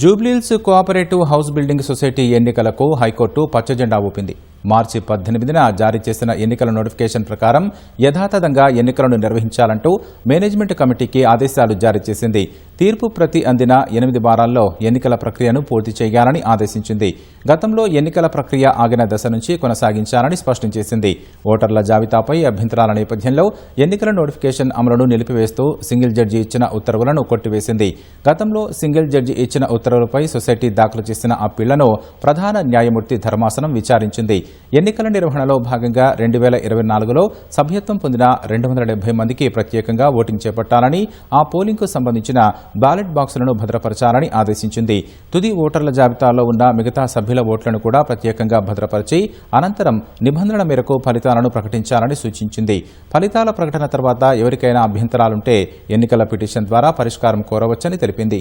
Jubilee Hills cooperative house building society ఎన్నికలకు high court పచ్చజెండా ఊపింది. మార్చి 18న జారీ చేసిన ఎన్నికల నోటిఫికేషన్ ప్రకారం యథాతథంగా ఎన్నికలను నిర్వహించాలంటూ మేనేజ్మెంట్ కమిటీకి ఆదేశాలు జారీ చేసింది. తీర్పు ప్రతి అందిన 8 వారాల్లో ఎన్నికల ప్రక్రియను పూర్తి చేయాలని ఆదేశించింది. గతంలో ఎన్నికల ప్రక్రియ ఆగిన దశ నుంచి కొనసాగించాలని స్పష్టం చేసింది. ఓటర్ల జాబితాపై అభ్యంతరాల నేపథ్యంలో ఎన్నికల నోటిఫికేషన్ అమలును నిలిపివేస్తూ సింగిల్ జడ్జి ఇచ్చిన ఉత్తర్వులను కొట్టివేసింది. గతంలో సింగిల్ జడ్జి ఇచ్చిన ఉత్తర్వులపై సొసైటీ దాఖలు చేసిన అప్పీళ్లను ప్రధాన న్యాయమూర్తి ధర్మాసనం విచారించింది. ఎన్నికల నిర్వహణలో భాగంగా 2024లో సభ్యత్వం పొందిన 270 మందికి ప్రత్యేకంగా ఓటింగ్ చేపట్టాలని, ఆ పోలింగ్కు సంబంధించిన బ్యాలెట్ బాక్సులను భద్రపరచాలని ఆదేశించింది. తుది ఓటర్ల జాబితాలో ఉన్న మిగతా సభ్యుల ఓట్లను కూడా ప్రత్యేకంగా భద్రపరిచి అనంతరం నిబంధనల మేరకు ఫలితాలను ప్రకటించాలని సూచించింది. ఫలితాల ప్రకటన తర్వాత ఎవరికైనా అభ్యంతరాలుంటే ఎన్నికల పిటిషన్ ద్వారా పరిష్కారం కోరవచ్చని తెలిపింది.